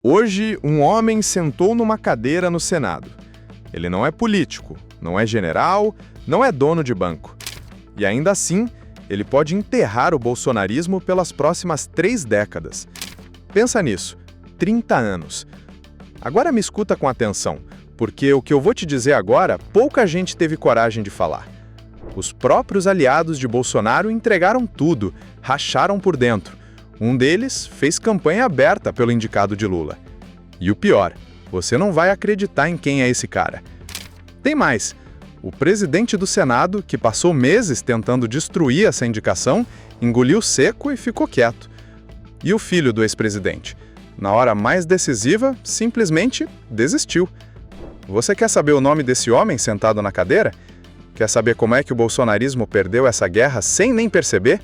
Hoje, um homem sentou numa cadeira no Senado. Ele não é político, não é general, não é dono de banco. E ainda assim, ele pode enterrar o bolsonarismo pelas próximas 3 décadas. Pensa nisso, 30 anos. Agora me escuta com atenção, porque o que eu vou te dizer agora, pouca gente teve coragem de falar. Os próprios aliados de Bolsonaro entregaram tudo, racharam por dentro. Um deles fez campanha aberta pelo indicado de Lula. E o pior, você não vai acreditar em quem é esse cara. Tem mais. O presidente do Senado, que passou meses tentando destruir essa indicação, engoliu seco e ficou quieto. E o filho do ex-presidente? Na hora mais decisiva, simplesmente desistiu. Você quer saber o nome desse homem sentado na cadeira? Quer saber como é que o bolsonarismo perdeu essa guerra sem nem perceber?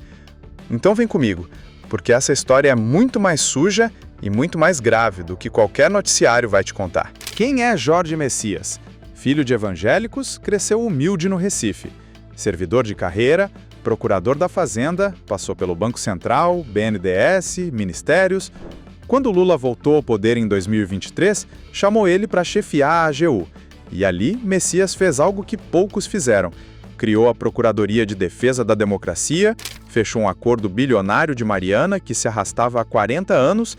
Então vem comigo, porque essa história é muito mais suja e muito mais grave do que qualquer noticiário vai te contar. Quem é Jorge Messias? Filho de evangélicos, cresceu humilde no Recife. Servidor de carreira, procurador da Fazenda, passou pelo Banco Central, BNDES, ministérios. Quando Lula voltou ao poder em 2023, chamou ele para chefiar a AGU. E ali, Messias fez algo que poucos fizeram. Criou a Procuradoria de Defesa da Democracia, fechou um acordo bilionário de Mariana que se arrastava há 40 anos.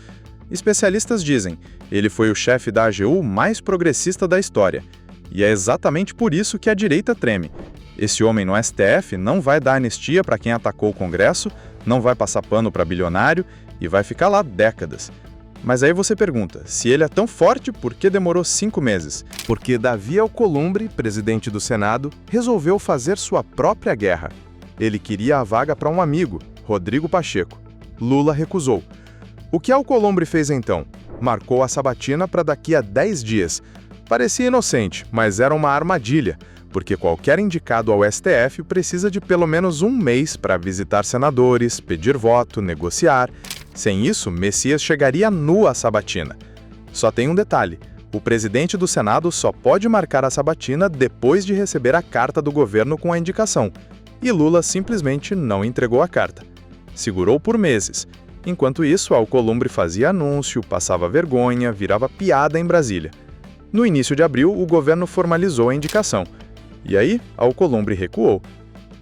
Especialistas dizem, ele foi o chefe da AGU mais progressista da história. E é exatamente por isso que a direita treme. Esse homem no STF não vai dar anistia para quem atacou o Congresso, não vai passar pano para bilionário e vai ficar lá décadas. Mas aí você pergunta, se ele é tão forte, por que demorou 5 meses? Porque Davi Alcolumbre, presidente do Senado, resolveu fazer sua própria guerra. Ele queria a vaga para um amigo, Rodrigo Pacheco. Lula recusou. O que Alcolumbre fez então? Marcou a sabatina para daqui a 10 dias. Parecia inocente, mas era uma armadilha, porque qualquer indicado ao STF precisa de pelo menos 1 mês para visitar senadores, pedir voto, negociar. Sem isso, Messias chegaria nu à sabatina. Só tem um detalhe, o presidente do Senado só pode marcar a sabatina depois de receber a carta do governo com a indicação. E Lula simplesmente não entregou a carta. Segurou por meses. Enquanto isso, Alcolumbre fazia anúncio, passava vergonha, virava piada em Brasília. No início de abril, o governo formalizou a indicação. E aí, Alcolumbre recuou.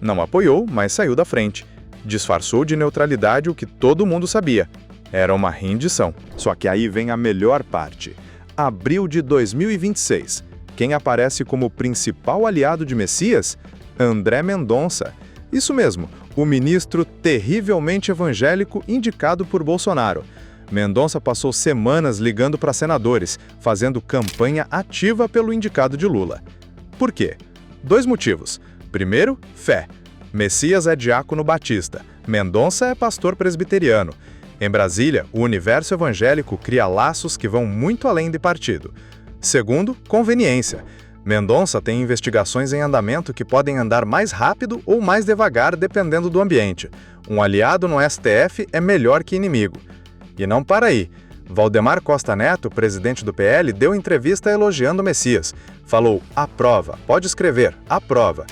Não apoiou, mas saiu da frente. Disfarçou de neutralidade o que todo mundo sabia. Era uma rendição. Só que aí vem a melhor parte. Abril de 2026. Quem aparece como principal aliado de Messias? André Mendonça. Isso mesmo, o ministro terrivelmente evangélico indicado por Bolsonaro. Mendonça passou semanas ligando para senadores, fazendo campanha ativa pelo indicado de Lula. Por quê? 2 motivos. Primeiro, fé. Messias é diácono batista, Mendonça é pastor presbiteriano. Em Brasília, o universo evangélico cria laços que vão muito além de partido. Segundo, conveniência. Mendonça tem investigações em andamento que podem andar mais rápido ou mais devagar dependendo do ambiente. Um aliado no STF é melhor que inimigo. E não para aí. Valdemar Costa Neto, presidente do PL, deu entrevista elogiando Messias. Falou, aprova, pode escrever, aprova.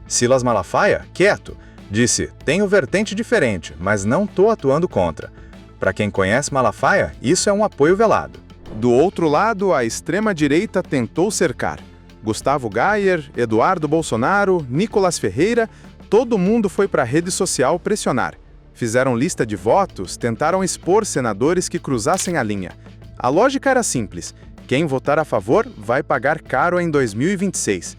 Silas Malafaia, quieto, disse, tenho vertente diferente, mas não estou atuando contra. Para quem conhece Malafaia, isso é um apoio velado. Do outro lado, a extrema-direita tentou cercar. Gustavo Gayer, Eduardo Bolsonaro, Nicolas Ferreira, todo mundo foi para a rede social pressionar. Fizeram lista de votos, tentaram expor senadores que cruzassem a linha. A lógica era simples, quem votar a favor vai pagar caro em 2026.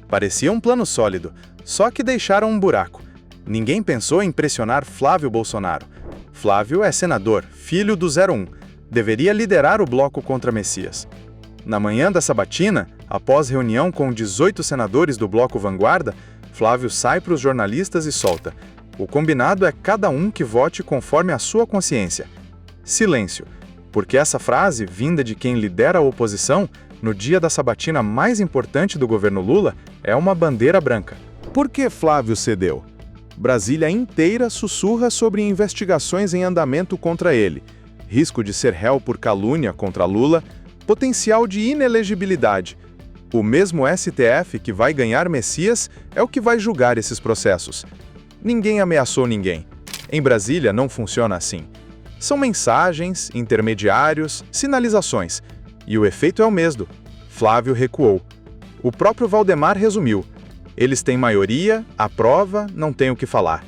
Parecia um plano sólido, só que deixaram um buraco. Ninguém pensou em pressionar Flávio Bolsonaro. Flávio é senador, filho do 01. Deveria liderar o bloco contra Messias. Na manhã da sabatina, após reunião com 18 senadores do bloco Vanguarda, Flávio sai para os jornalistas e solta. O combinado é cada um que vote conforme a sua consciência. Silêncio, porque essa frase, vinda de quem lidera a oposição, no dia da sabatina mais importante do governo Lula, é uma bandeira branca. Por que Flávio cedeu? Brasília inteira sussurra sobre investigações em andamento contra ele, risco de ser réu por calúnia contra Lula, potencial de inelegibilidade. O mesmo STF que vai ganhar Messias é o que vai julgar esses processos. Ninguém ameaçou ninguém. Em Brasília não funciona assim. São mensagens, intermediários, sinalizações. E o efeito é o mesmo. Flávio recuou. O próprio Valdemar resumiu. Eles têm maioria, aprova, não tem o que falar.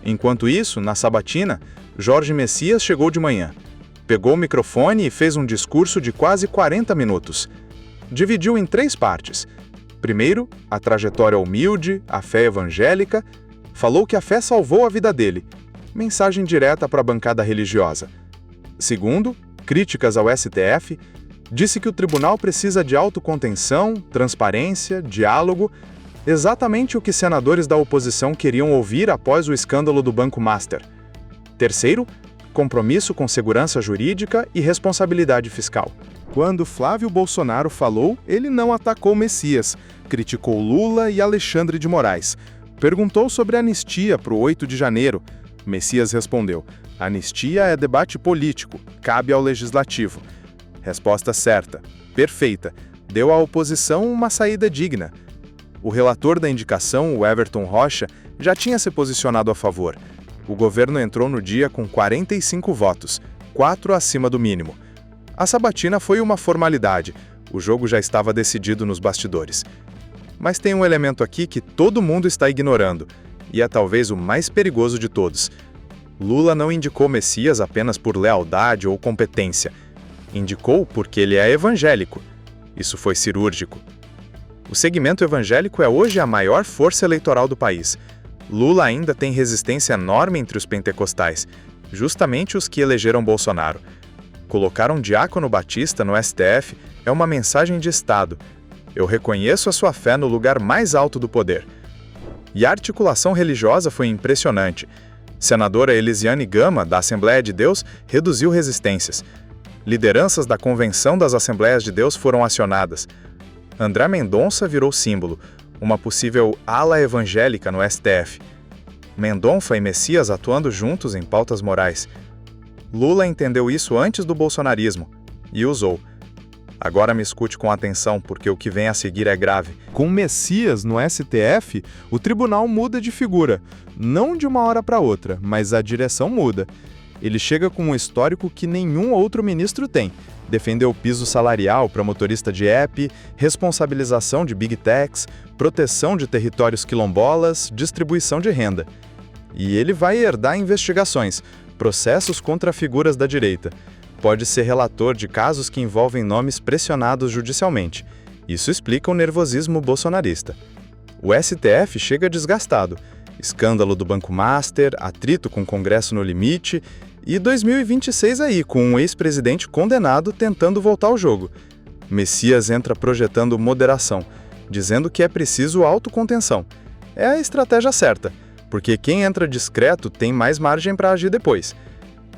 Enquanto isso, na sabatina, Jorge Messias chegou de manhã. Pegou o microfone e fez um discurso de quase 40 minutos. Dividiu em 3 partes. Primeiro, a trajetória humilde, a fé evangélica. Falou que a fé salvou a vida dele. Mensagem direta para a bancada religiosa. Segundo, críticas ao STF. Disse que o tribunal precisa de autocontenção, transparência, diálogo, exatamente o que senadores da oposição queriam ouvir após o escândalo do Banco Master. Terceiro, compromisso com segurança jurídica e responsabilidade fiscal. Quando Flávio Bolsonaro falou, ele não atacou Messias, criticou Lula e Alexandre de Moraes. Perguntou sobre a anistia para o 8 de janeiro. Messias respondeu: anistia é debate político, cabe ao legislativo. Resposta certa, perfeita, deu à oposição uma saída digna. O relator da indicação, o Everton Rocha, já tinha se posicionado a favor. O governo entrou no dia com 45 votos, 4 acima do mínimo. A sabatina foi uma formalidade, o jogo já estava decidido nos bastidores. Mas tem um elemento aqui que todo mundo está ignorando, e é talvez o mais perigoso de todos. Lula não indicou Messias apenas por lealdade ou competência. Indicou porque ele é evangélico. Isso foi cirúrgico. O segmento evangélico é hoje a maior força eleitoral do país. Lula ainda tem resistência enorme entre os pentecostais, justamente os que elegeram Bolsonaro. Colocar um diácono batista no STF é uma mensagem de Estado. Eu reconheço a sua fé no lugar mais alto do poder. E a articulação religiosa foi impressionante. Senadora Elisiane Gama, da Assembleia de Deus, reduziu resistências. Lideranças da Convenção das Assembleias de Deus foram acionadas. André Mendonça virou símbolo, uma possível ala evangélica no STF. Mendonça e Messias atuando juntos em pautas morais. Lula entendeu isso antes do bolsonarismo e usou. Agora me escute com atenção, porque o que vem a seguir é grave. Com Messias no STF, o tribunal muda de figura. Não de uma hora para outra, mas a direção muda. Ele chega com um histórico que nenhum outro ministro tem. Defendeu piso salarial para motorista de app, responsabilização de big techs, proteção de territórios quilombolas, distribuição de renda. E ele vai herdar investigações, processos contra figuras da direita. Pode ser relator de casos que envolvem nomes pressionados judicialmente. Isso explica o nervosismo bolsonarista. O STF chega desgastado. Escândalo do Banco Master, atrito com o Congresso no limite e 2026 aí, com um ex-presidente condenado tentando voltar ao jogo. Messias entra projetando moderação, dizendo que é preciso autocontenção. É a estratégia certa, porque quem entra discreto tem mais margem para agir depois.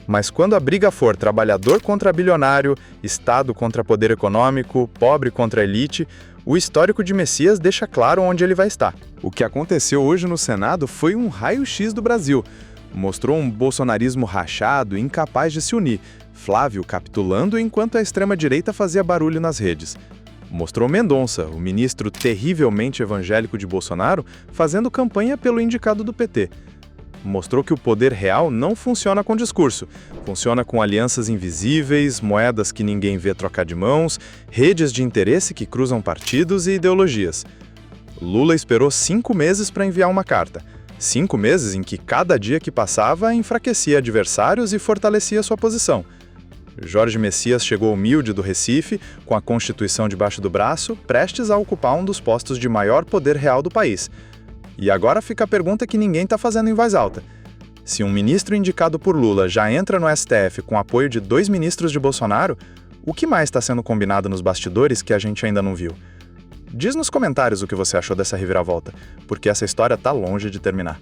Mas quando a briga for trabalhador contra bilionário, Estado contra poder econômico, pobre contra elite, o histórico de Messias deixa claro onde ele vai estar. O que aconteceu hoje no Senado foi um raio-x do Brasil. Mostrou um bolsonarismo rachado, incapaz de se unir, Flávio capitulando enquanto a extrema-direita fazia barulho nas redes. Mostrou Mendonça, o ministro terrivelmente evangélico de Bolsonaro, fazendo campanha pelo indicado do PT. Mostrou que o poder real não funciona com discurso, funciona com alianças invisíveis, moedas que ninguém vê trocar de mãos, redes de interesse que cruzam partidos e ideologias. Lula esperou 5 meses para enviar uma carta. 5 meses em que cada dia que passava enfraquecia adversários e fortalecia sua posição. Jorge Messias chegou humilde do Recife, com a Constituição debaixo do braço, prestes a ocupar um dos postos de maior poder real do país. E agora fica a pergunta que ninguém está fazendo em voz alta. Se um ministro indicado por Lula já entra no STF com apoio de 2 ministros de Bolsonaro, o que mais está sendo combinado nos bastidores que a gente ainda não viu? Diz nos comentários o que você achou dessa reviravolta, porque essa história está longe de terminar.